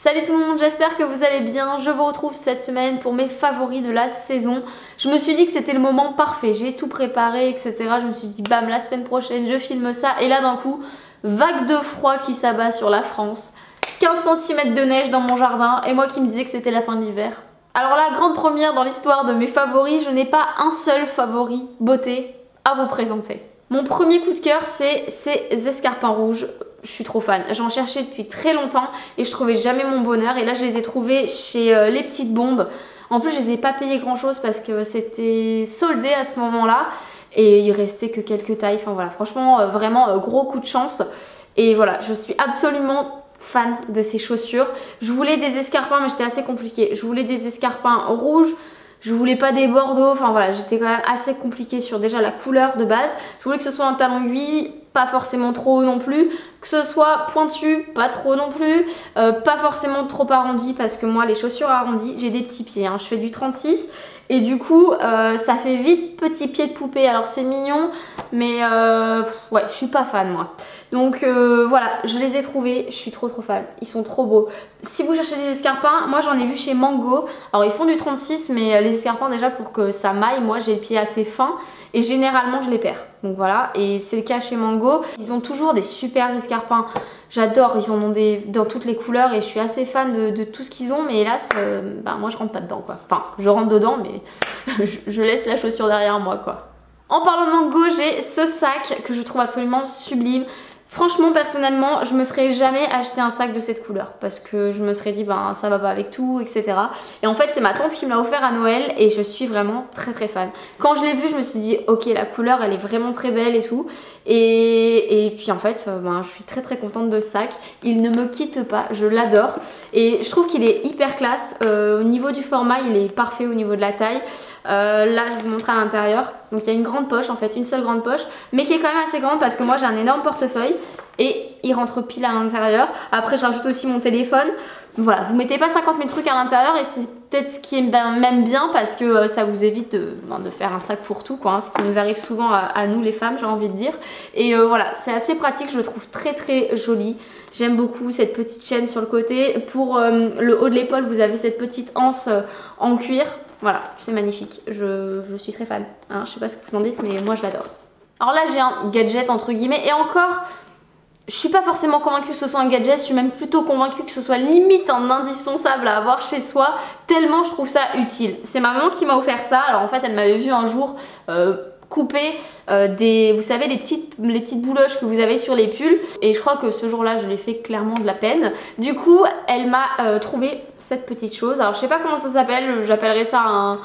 Salut tout le monde, j'espère que vous allez bien. Je vous retrouve cette semaine pour mes favoris de la saison. Je me suis dit que c'était le moment parfait, j'ai tout préparé, etc. Je me suis dit bam, la semaine prochaine je filme ça. Et là d'un coup, vague de froid qui s'abat sur la France. 15 cm de neige dans mon jardin et moi qui me disais que c'était la fin de l'hiver. Alors la grande première dans l'histoire de mes favoris, je n'ai pas un seul favori beauté à vous présenter. Mon premier coup de cœur c'est ces escarpins rouges. Je suis trop fan, j'en cherchais depuis très longtemps et je trouvais jamais mon bonheur et là je les ai trouvés chez Les Petites Bombes. En plus je les ai pas payés grand chose parce que c'était soldé à ce moment là et il restait que quelques tailles, enfin voilà, franchement vraiment gros coup de chance. Et voilà, je suis absolument fan de ces chaussures. Je voulais des escarpins mais c'était assez compliqué, je voulais des escarpins rouges. Je voulais pas des bordeaux, enfin voilà, j'étais quand même assez compliquée sur déjà la couleur de base. Je voulais que ce soit un talon aiguille, pas forcément trop haut non plus. Que ce soit pointu, pas trop non plus. Pas forcément trop arrondi parce que moi les chaussures arrondies, j'ai des petits pieds. Hein. Je fais du 36 et du coup ça fait vite petit pied de poupée. Alors c'est mignon mais ouais, je suis pas fan moi. Donc voilà, je les ai trouvés, je suis trop fan, ils sont trop beaux. Si vous cherchez des escarpins, moi j'en ai vu chez Mango. Alors ils font du 36 mais les escarpins déjà pour que ça maille, moi j'ai le pied assez fin et généralement je les perds. Donc voilà, et c'est le cas chez Mango. Ils ont toujours des super escarpins, j'adore, ils en ont dans toutes les couleurs et je suis assez fan de tout ce qu'ils ont. Mais hélas, bah, moi je rentre pas dedans quoi. Enfin, je rentre dedans mais je laisse la chaussure derrière moi quoi. En parlant de Mango, j'ai ce sac que je trouve absolument sublime. Franchement, personnellement, je me serais jamais acheté un sac de cette couleur parce que je me serais dit ben ça va pas avec tout, etc. Et en fait c'est ma tante qui me l'a offert à Noël et je suis vraiment très fan. Quand je l'ai vu je me suis dit ok, la couleur elle est vraiment très belle et tout. Et puis en fait ben, je suis très contente de ce sac. Il ne me quitte pas, je l'adore. Et je trouve qu'il est hyper classe. Au niveau du format il est parfait au niveau de la taille. Là je vous montre à l'intérieur. Donc il y a une grande poche en fait, une seule grande poche, mais qui est quand même assez grande parce que moi j'ai un énorme portefeuille et il rentre pile à l'intérieur. Après je rajoute aussi mon téléphone. Voilà, vous mettez pas 50 000 trucs à l'intérieur et c'est peut-être ce qui est même bien parce que ça vous évite de faire un sac fourre-tout quoi, hein, ce qui nous arrive souvent à nous les femmes, j'ai envie de dire. Et voilà, c'est assez pratique, je le trouve très joli. J'aime beaucoup cette petite chaîne sur le côté. Pour le haut de l'épaule, vous avez cette petite anse en cuir. Voilà, c'est magnifique, je suis très fan, hein, je sais pas ce que vous en dites mais moi je l'adore. Alors là j'ai un gadget entre guillemets et encore, je suis pas forcément convaincue que ce soit un gadget, je suis même plutôt convaincue que ce soit limite un indispensable à avoir chez soi, tellement je trouve ça utile. C'est ma maman qui m'a offert ça, alors en fait elle m'avait vu un jour couper vous savez les petites bouloches que vous avez sur les pulls et je crois que ce jour là je l'ai fait clairement de la peine. Du coup elle m'a trouvé cette petite chose, alors je sais pas comment ça s'appelle, j'appellerais ça un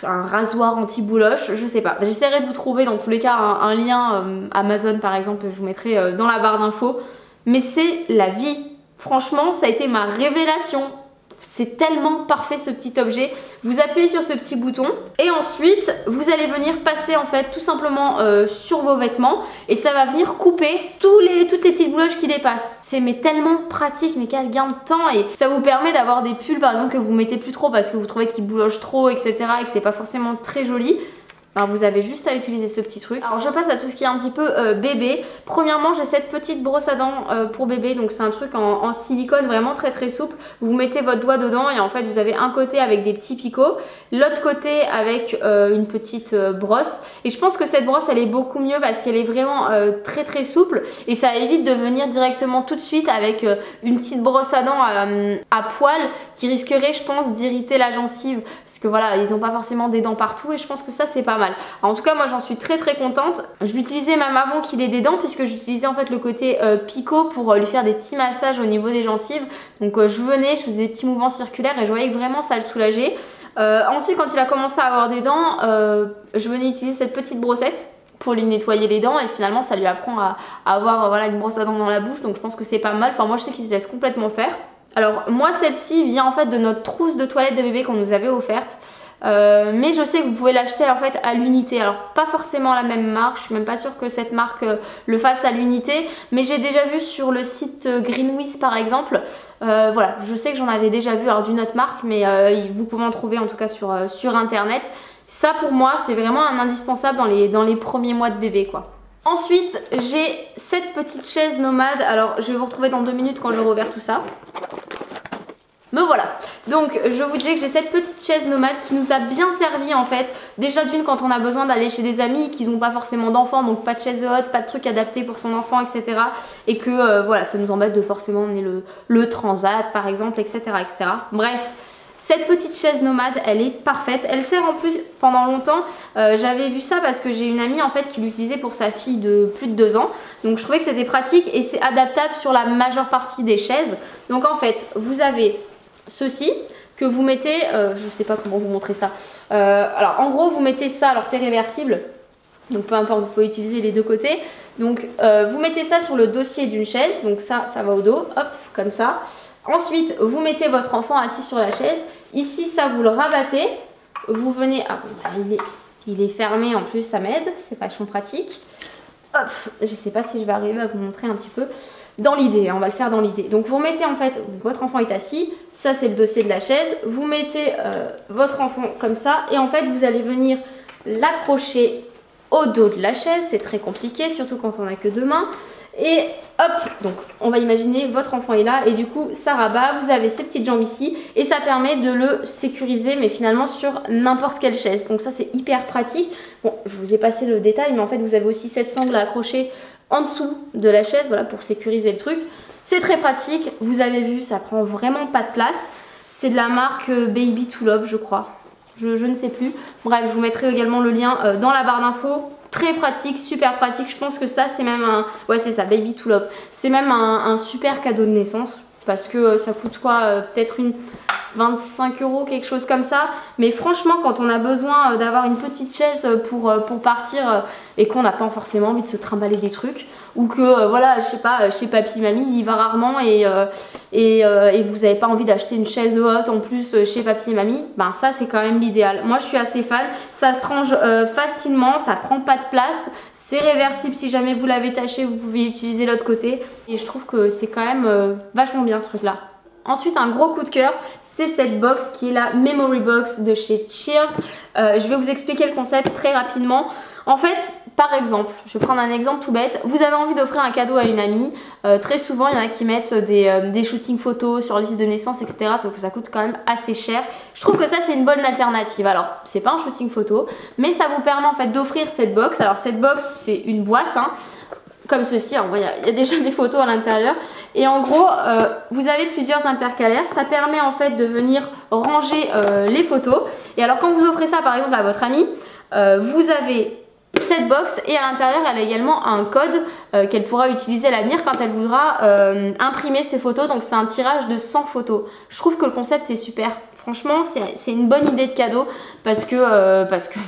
rasoir anti-bouloche, je sais pas. J'essaierai de vous trouver dans tous les cas un lien Amazon par exemple, je vous mettrai dans la barre d'infos. Mais c'est la vie, franchement ça a été ma révélation. C'est tellement parfait ce petit objet. Vous appuyez sur ce petit bouton et ensuite vous allez venir passer en fait tout simplement sur vos vêtements et ça va venir couper toutes les petites bouloches qui dépassent. C'est mais tellement pratique, mais quel gain de temps, et ça vous permet d'avoir des pulls par exemple que vous mettez plus trop parce que vous trouvez qu'ils boulochent trop, etc. et que c'est pas forcément très joli. Alors vous avez juste à utiliser ce petit truc. Alors je passe à tout ce qui est un petit peu bébé. Premièrement j'ai cette petite brosse à dents pour bébé. Donc c'est un truc en silicone vraiment très souple. Vous mettez votre doigt dedans et en fait vous avez un côté avec des petits picots, l'autre côté avec une petite brosse. Et je pense que cette brosse elle est beaucoup mieux parce qu'elle est vraiment très souple. Et ça évite de venir directement tout de suite avec une petite brosse à dents à poil qui risquerait je pense d'irriter la gencive. Parce que voilà, ils n'ont pas forcément des dents partout et je pense que ça c'est pas mal. Alors, en tout cas moi j'en suis très contente. Je l'utilisais même avant qu'il ait des dents puisque j'utilisais en fait le côté picot pour lui faire des petits massages au niveau des gencives. Donc je venais, je faisais des petits mouvements circulaires et je voyais que vraiment ça le soulageait. Ensuite quand il a commencé à avoir des dents, je venais utiliser cette petite brossette pour lui nettoyer les dents et finalement ça lui apprend à avoir voilà, une brosse à dents dans la bouche, donc je pense que c'est pas mal. Enfin moi je sais qu'il se laisse complètement faire. Alors moi celle-ci vient en fait de notre trousse de toilette de bébé qu'on nous avait offerte. Mais je sais que vous pouvez l'acheter en fait à l'unité. Alors pas forcément la même marque, je suis même pas sûre que cette marque le fasse à l'unité, mais j'ai déjà vu sur le site Greenwiz par exemple. Voilà, je sais que j'en avais déjà vu, alors d'une autre marque, mais vous pouvez en trouver en tout cas sur internet. Ça pour moi c'est vraiment un indispensable dans les premiers mois de bébé quoi. Ensuite j'ai cette petite chaise nomade, alors je vais vous retrouver dans 2 minutes quand j'aurai ouvert tout ça. Me voilà. Donc je vous disais que j'ai cette petite chaise nomade qui nous a bien servi en fait. Déjà d'une quand on a besoin d'aller chez des amis qui n'ont pas forcément d'enfants, donc pas de chaise haute, pas de truc adapté pour son enfant, etc. Et que voilà, ça nous embête de forcément emmener le transat par exemple, etc. etc. Bref. Cette petite chaise nomade, elle est parfaite. Elle sert en plus pendant longtemps. J'avais vu ça parce que j'ai une amie en fait qui l'utilisait pour sa fille de plus de 2 ans. Donc je trouvais que c'était pratique et c'est adaptable sur la majeure partie des chaises. Donc en fait, vous avez ceci que vous mettez, je sais pas comment vous montrer ça. Alors en gros, vous mettez ça, alors c'est réversible. Donc peu importe, vous pouvez utiliser les deux côtés. Donc vous mettez ça sur le dossier d'une chaise. Donc ça va au dos, hop, comme ça. Ensuite, vous mettez votre enfant assis sur la chaise. Ici, ça, vous le rabattez. Vous venez... Ah, il est fermé en plus, ça m'aide. C'est vachement pratique. Hop, je sais pas si je vais arriver à vous montrer un petit peu. Dans l'idée, hein, on va le faire dans l'idée. Donc, vous mettez en fait... Votre enfant est assis. Ça, c'est le dossier de la chaise. Vous mettez votre enfant comme ça. Et en fait, vous allez venir l'accrocher au dos de la chaise. C'est très compliqué, surtout quand on n'a que 2 mains. Et hop, donc on va imaginer votre enfant est là et du coup ça rabat, vous avez ces petites jambes ici et ça permet de le sécuriser mais finalement sur n'importe quelle chaise. Donc ça c'est hyper pratique. Bon, je vous ai passé le détail mais en fait vous avez aussi cette sangle à accrocher en dessous de la chaise, voilà, pour sécuriser le truc. C'est très pratique, vous avez vu, ça prend vraiment pas de place. C'est de la marque Baby to Love je crois, je ne sais plus. Bref, je vous mettrai également le lien dans la barre d'infos. Très pratique, super pratique. Je pense que ça c'est même un... Ouais c'est ça, Baby to Love. C'est même un super cadeau de naissance. Parce que ça coûte quoi, peut-être 25 €, quelque chose comme ça. Mais franchement, quand on a besoin d'avoir une petite chaise pour partir et qu'on n'a pas forcément envie de se trimballer des trucs, ou que voilà, je sais pas, chez papy, mamie, il y va rarement et vous n'avez pas envie d'acheter une chaise haute en plus chez papy et mamie, ben ça c'est quand même l'idéal. Moi je suis assez fan, ça se range facilement, ça prend pas de place. C'est réversible, si jamais vous l'avez taché, vous pouvez utiliser l'autre côté. Et je trouve que c'est quand même vachement bien ce truc là. Ensuite, un gros coup de cœur, c'est cette box qui est la Memory Box de chez Cheers. Je vais vous expliquer le concept très rapidement. En fait, par exemple, je vais prendre un exemple tout bête. Vous avez envie d'offrir un cadeau à une amie. Très souvent, il y en a qui mettent des shootings photos sur liste de naissance, etc. Sauf que ça coûte quand même assez cher. Je trouve que ça, c'est une bonne alternative. Alors, c'est pas un shooting photo, mais ça vous permet en fait d'offrir cette box. Alors, cette box, c'est une boîte, hein, comme ceci. Alors, il y a déjà mes photos à l'intérieur. Et en gros, vous avez plusieurs intercalaires. Ça permet en fait de venir ranger les photos. Et alors, quand vous offrez ça, par exemple, à votre amie, vous avez cette box et à l'intérieur elle a également un code qu'elle pourra utiliser à l'avenir quand elle voudra imprimer ses photos. Donc c'est un tirage de 100 photos. Je trouve que le concept est super. Franchement c'est une bonne idée de cadeau parce que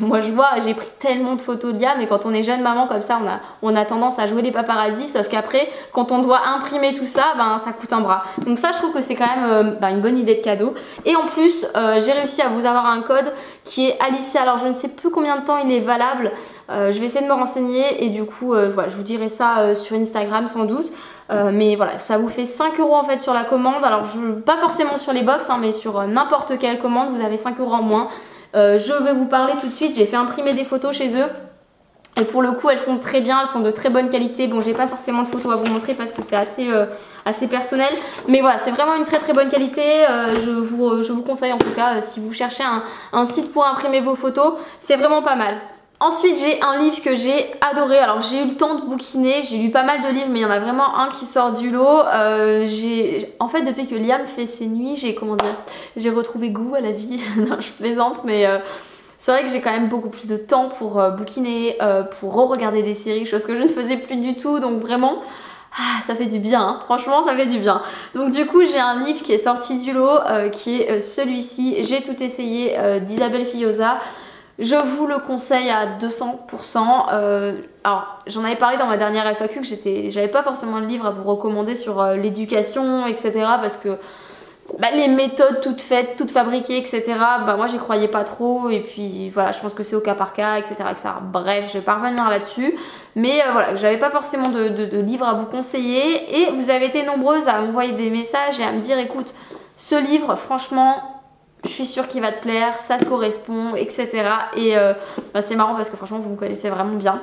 moi je vois, j'ai pris tellement de photos de Liam mais quand on est jeune maman comme ça on a tendance à jouer les paparazzis, sauf qu'après quand on doit imprimer tout ça, ben ça coûte un bras. Donc ça je trouve que c'est quand même une bonne idée de cadeau. Et en plus j'ai réussi à vous avoir un code qui est Alicia. Alors je ne sais plus combien de temps il est valable. Je vais essayer de me renseigner et du coup voilà, je vous dirai ça sur Instagram sans doute. Mais voilà, ça vous fait 5 € en fait sur la commande. Alors pas forcément sur les box hein, mais sur n'importe quelle commande vous avez 5 € en moins. Je vais vous parler tout de suite, j'ai fait imprimer des photos chez eux. Et pour le coup elles sont très bien, elles sont de très bonne qualité. Bon j'ai pas forcément de photos à vous montrer parce que c'est assez personnel. Mais voilà, c'est vraiment une très très bonne qualité. Je vous conseille en tout cas si vous cherchez un site pour imprimer vos photos, c'est vraiment pas mal. Ensuite j'ai un livre que j'ai adoré. Alors j'ai eu le temps de bouquiner, j'ai lu pas mal de livres mais il y en a vraiment un qui sort du lot. En fait depuis que Liam fait ses nuits, j'ai retrouvé goût à la vie. Non je plaisante mais c'est vrai que j'ai quand même beaucoup plus de temps pour bouquiner, pour re-regarder des séries, chose que je ne faisais plus du tout. Donc vraiment ça fait du bien, hein. Franchement ça fait du bien. Donc du coup j'ai un livre qui est sorti du lot qui est celui-ci, J'ai tout essayé d'Isabelle Fillosa. Je vous le conseille à 200%. Alors j'en avais parlé dans ma dernière FAQ que j'avais pas forcément de livre à vous recommander sur l'éducation, etc. Parce que les méthodes toutes faites, toutes fabriquées, etc. Moi j'y croyais pas trop. Et puis voilà, je pense que c'est au cas par cas, etc. Bref, je vais pas revenir là-dessus. Mais voilà, j'avais pas forcément de livre à vous conseiller. Et vous avez été nombreuses à m'envoyer des messages et à me dire écoute, ce livre franchement... je suis sûre qu'il va te plaire, ça te correspond, etc. Et c'est marrant parce que franchement vous me connaissez vraiment bien.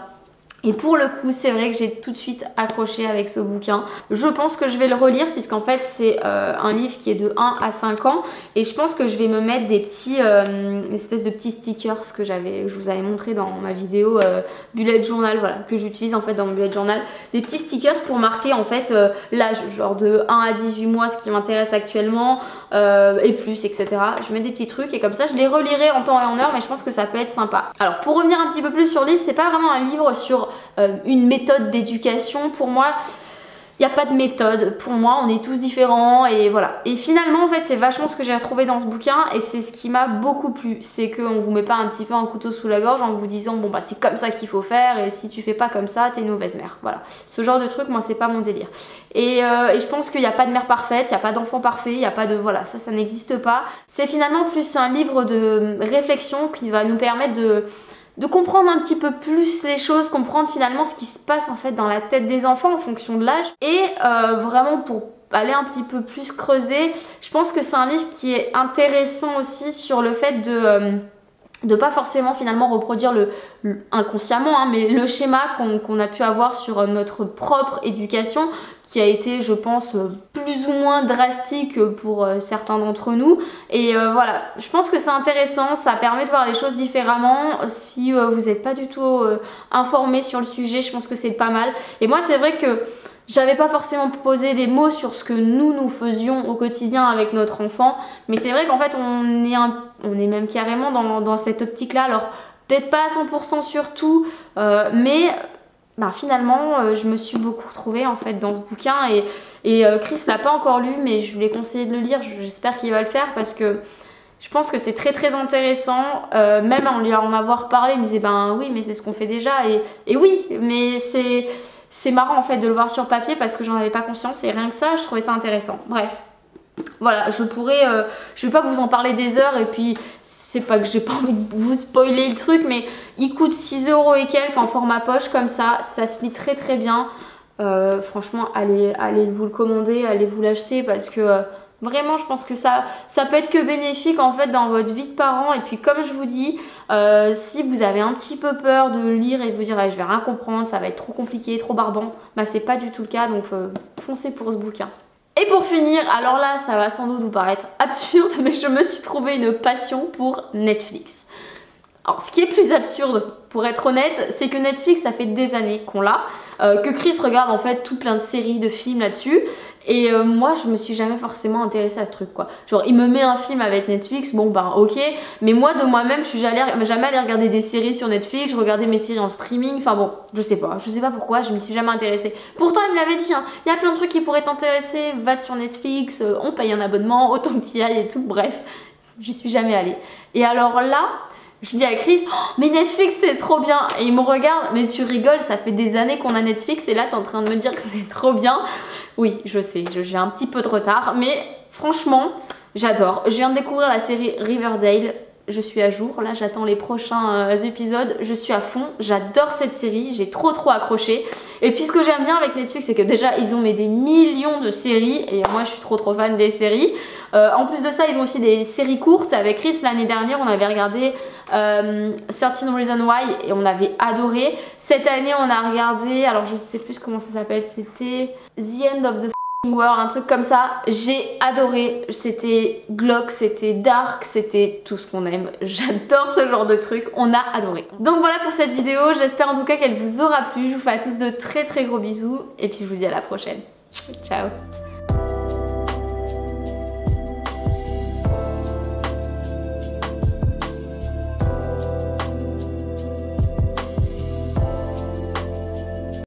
Et pour le coup, c'est vrai que j'ai tout de suite accroché avec ce bouquin. Je pense que je vais le relire puisqu'en fait c'est un livre qui est de 1 à 5 ans. Et je pense que je vais me mettre des petits, une espèce de petits stickers que je vous avais montré dans ma vidéo bullet journal, voilà, que j'utilise en fait dans mon bullet journal. Des petits stickers pour marquer en fait l'âge, genre de 1 à 18 mois, ce qui m'intéresse actuellement, et plus, etc. Je mets des petits trucs et comme ça je les relirai en temps et en heure, mais je pense que ça peut être sympa. Alors pour revenir un petit peu plus sur le livre, c'est pas vraiment un livre sur une méthode d'éducation. Pour moi, il n'y a pas de méthode. Pour moi, on est tous différents et voilà. Et finalement, en fait, c'est vachement ce que j'ai retrouvé dans ce bouquin et c'est ce qui m'a beaucoup plu. C'est qu'on vous met pas un petit peu un couteau sous la gorge en vous disant bon bah c'est comme ça qu'il faut faire et si tu fais pas comme ça, t'es une mauvaise mère. Voilà. Ce genre de truc, moi, c'est pas mon délire. Et je pense qu'il n'y a pas de mère parfaite, il n'y a pas d'enfant parfait, il n'y a pas de... Voilà, ça n'existe pas. C'est finalement plus un livre de réflexion qui va nous permettre de comprendre un petit peu plus les choses, comprendre finalement ce qui se passe en fait dans la tête des enfants en fonction de l'âge. Et vraiment pour aller un petit peu plus creuser, je pense que c'est un livre qui est intéressant aussi sur le fait de pas forcément finalement reproduire inconsciemment, hein, mais le schéma qu'on a pu avoir sur notre propre éducation qui a été, je pense, plus ou moins drastique pour certains d'entre nous. Et voilà, je pense que c'est intéressant, ça permet de voir les choses différemment. Si vous n'êtes pas du tout informé sur le sujet, je pense que c'est pas mal. Et moi, c'est vrai que j'avais pas forcément posé des mots sur ce que nous faisions au quotidien avec notre enfant, mais c'est vrai qu'en fait on est même carrément dans cette optique-là. Alors peut-être pas à 100% sur tout, mais ben, finalement je me suis beaucoup retrouvée en fait dans ce bouquin et Chris l'a pas encore lu, mais je lui ai conseillé de le lire. J'espère qu'il va le faire parce que je pense que c'est très intéressant. Même en lui en avoir parlé, il me disait ben oui mais c'est ce qu'on fait déjà et oui mais c'est marrant en fait de le voir sur papier parce que j'en avais pas conscience et rien que ça je trouvais ça intéressant. Bref, voilà, je vais pas vous en parler des heures et puis c'est pas que j'ai pas envie de vous spoiler le truc, mais il coûte 6 € et quelques en format poche comme ça se lit très bien. Franchement allez vous le commander, allez vous l'acheter parce que vraiment je pense que ça peut être que bénéfique en fait dans votre vie de parent. Et puis comme je vous dis, si vous avez un petit peu peur de lire et de vous dire ah, je vais rien comprendre, ça va être trop compliqué, trop barbant, bah c'est pas du tout le cas, donc foncez pour ce bouquin. Et pour finir, alors là ça va sans doute vous paraître absurde, mais je me suis trouvé une passion pour Netflix. Alors ce qui est plus absurde pour être honnête, c'est que Netflix ça fait des années qu'on l'a, que Chris regarde en fait tout plein de séries, de films là-dessus. Et moi je me suis jamais forcément intéressée à ce truc quoi. Genre il me met un film avec Netflix, bon ben ok, mais moi de moi-même je suis jamais allée regarder des séries sur Netflix, je regardais mes séries en streaming, enfin bon, je sais pas pourquoi, je m'y suis jamais intéressée. Pourtant il me l'avait dit, hein, il y a plein de trucs qui pourraient t'intéresser, va sur Netflix, on paye un abonnement, autant que tu y ailles et tout, bref, j'y suis jamais allée. Et alors là, je dis à Chris, oh, mais Netflix c'est trop bien. Et il me regarde, mais tu rigoles, ça fait des années qu'on a Netflix et là t'es en train de me dire que c'est trop bien. Oui, je sais, j'ai un petit peu de retard, mais franchement, j'adore. Je viens de découvrir la série Riverdale, je suis à jour, là j'attends les prochains épisodes, je suis à fond, j'adore cette série, j'ai trop accroché. Et puis ce que j'aime bien avec Netflix, c'est que déjà ils ont des millions de séries et moi je suis trop fan des séries. En plus de ça, ils ont aussi des séries courtes. Avec Chris l'année dernière, on avait regardé 13 Reasons Why et on avait adoré. Cette année, on a regardé, alors je ne sais plus comment ça s'appelle, c'était The End of the World, un truc comme ça. J'ai adoré, c'était glauque, c'était dark, c'était tout ce qu'on aime. J'adore ce genre de truc, on a adoré. Donc voilà pour cette vidéo, j'espère en tout cas qu'elle vous aura plu. Je vous fais à tous de très gros bisous et puis je vous dis à la prochaine. Ciao.